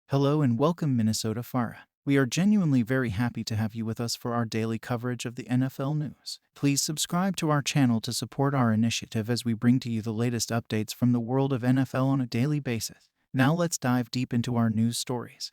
Hello and welcome, Minnesota Farah. We are genuinely very happy to have you with us for our daily coverage of the NFL news. Please subscribe to our channel to support our initiative as we bring to you the latest updates from the world of NFL on a daily basis. Now let's dive deep into our news stories.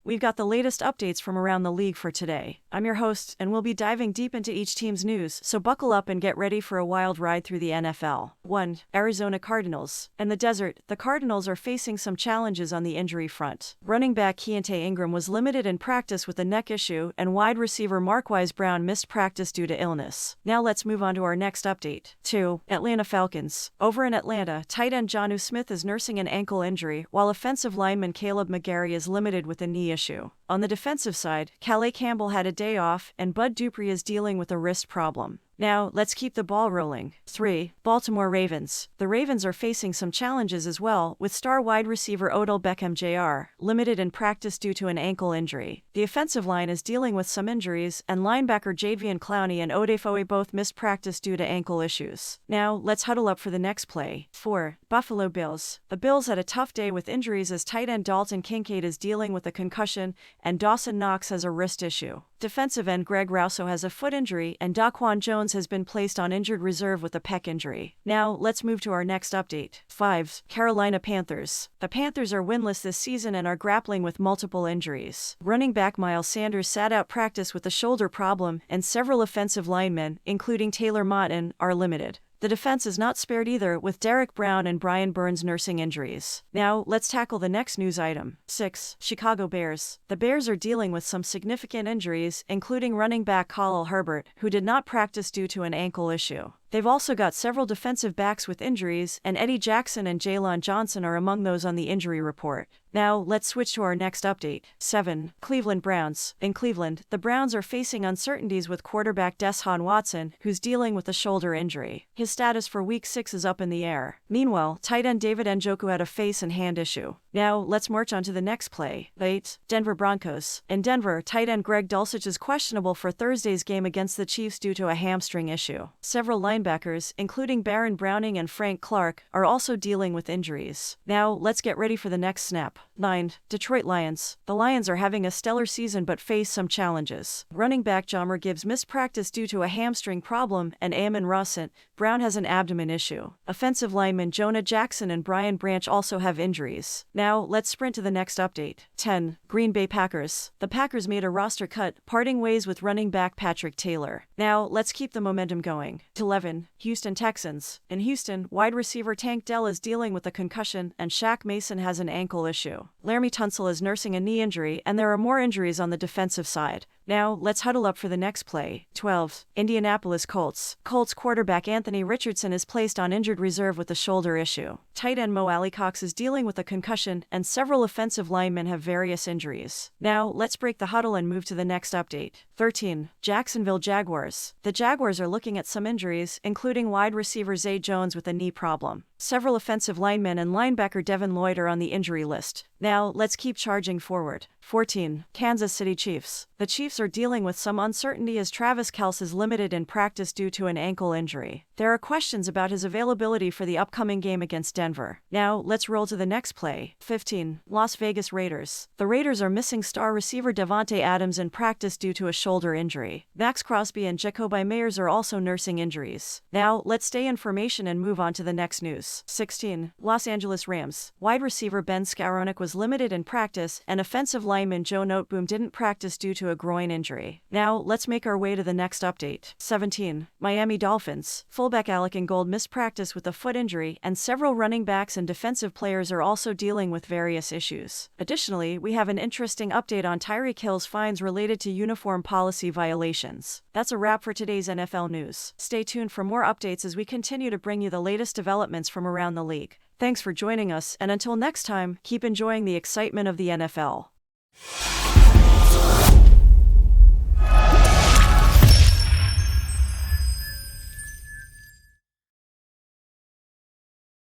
We've got the latest updates from around the league for today. I'm your host, and we'll be diving deep into each team's news, so buckle up and get ready for a wild ride through the NFL. 1. Arizona Cardinals. In the desert, the Cardinals are facing some challenges on the injury front. Running back Keontae Ingram was limited in practice with a neck issue, and wide receiver Marquise Brown missed practice due to illness. Now let's move on to our next update. 2. Atlanta Falcons. Over in Atlanta, tight end Jonnu Smith is nursing an ankle injury, while offensive lineman Caleb McGarry is limited with a knee issue. On the defensive side, Calais Campbell had a day off, and Bud Dupree is dealing with a wrist problem. Now, let's keep the ball rolling. 3. Baltimore Ravens. The Ravens are facing some challenges as well, with star wide receiver Odell Beckham Jr. limited in practice due to an ankle injury. The offensive line is dealing with some injuries, and linebacker Jadeveon Clowney and Odafe both missed practice due to ankle issues. Now, let's huddle up for the next play. 4. Buffalo Bills. The Bills had a tough day with injuries as tight end Dalton Kincaid is dealing with a concussion, and Dawson Knox has a wrist issue. Defensive end Greg Rousseau has a foot injury, and Daquan Jones has been placed on injured reserve with a pec injury. Now, let's move to our next update. 5. Carolina Panthers. The Panthers are winless this season and are grappling with multiple injuries. Running back Miles Sanders sat out practice with a shoulder problem, and several offensive linemen, including Taylor Moton, are limited. The defense is not spared either, with Derek Brown and Brian Burns nursing injuries. Now, let's tackle the next news item. 6. Chicago Bears. The Bears are dealing with some significant injuries, including running back Khalil Herbert, who did not practice due to an ankle issue. They've also got several defensive backs with injuries, and Eddie Jackson and Jaylon Johnson are among those on the injury report. Now, let's switch to our next update. 7. Cleveland Browns. In Cleveland, the Browns are facing uncertainties with quarterback Deshaun Watson, who's dealing with a shoulder injury. His status for Week 6 is up in the air. Meanwhile, tight end David Njoku had a face and hand issue. Now, let's march on to the next play. 8. Denver Broncos. In Denver, tight end Greg Dulcich is questionable for Thursday's game against the Chiefs due to a hamstring issue. Several linebackers, including Baron Browning and Frank Clark, are also dealing with injuries. Now, let's get ready for the next snap. 9. Detroit Lions. The Lions are having a stellar season but face some challenges. Running back Jahmyr Gibbs missed practice due to a hamstring problem, and Amon-Ra St. Brown has an abdomen issue. Offensive linemen Jonah Jackson and Brian Branch also have injuries. Now, let's sprint to the next update. 10. Green Bay Packers. The Packers made a roster cut, parting ways with running back Patrick Taylor. Now, let's keep the momentum going. 11. Houston Texans. In Houston, wide receiver Tank Dell is dealing with a concussion, and Shaq Mason has an ankle issue. Laremy Tunsil is nursing a knee injury, and there are more injuries on the defensive side. Now, let's huddle up for the next play. 12. Indianapolis Colts. Colts quarterback Anthony Richardson is placed on injured reserve with a shoulder issue. Tight end Mo Alley-Cox is dealing with a concussion, and several offensive linemen have various injuries. Now, let's break the huddle and move to the next update. 13. Jacksonville Jaguars. The Jaguars are looking at some injuries, including wide receiver Zay Jones with a knee problem. Several offensive linemen and linebacker Devin Lloyd are on the injury list. Now, let's keep charging forward. 14. Kansas City Chiefs. The Chiefs are dealing with some uncertainty as Travis Kelce is limited in practice due to an ankle injury. There are questions about his availability for the upcoming game against Denver. Now, let's roll to the next play. 15. Las Vegas Raiders. The Raiders are missing star receiver Davante Adams in practice due to a shoulder injury. Max Crosby and Jacoby Meyers are also nursing injuries. Now, let's stay in formation and move on to the next news. 16. Los Angeles Rams. Wide receiver Ben Skowronek was limited in practice, and offensive lineman Joe Noteboom didn't practice due to a groin injury. Now, let's make our way to the next update. 17. Miami Dolphins. Fullback Alec Ingold missed practice with a foot injury, and several running backs and defensive players are also dealing with various issues. Additionally, we have an interesting update on Tyreek Hill's fines related to uniform policy violations. That's a wrap for today's NFL news. Stay tuned for more updates as we continue to bring you the latest developments from around the league. Thanks for joining us, and until next time, keep enjoying the excitement of the NFL.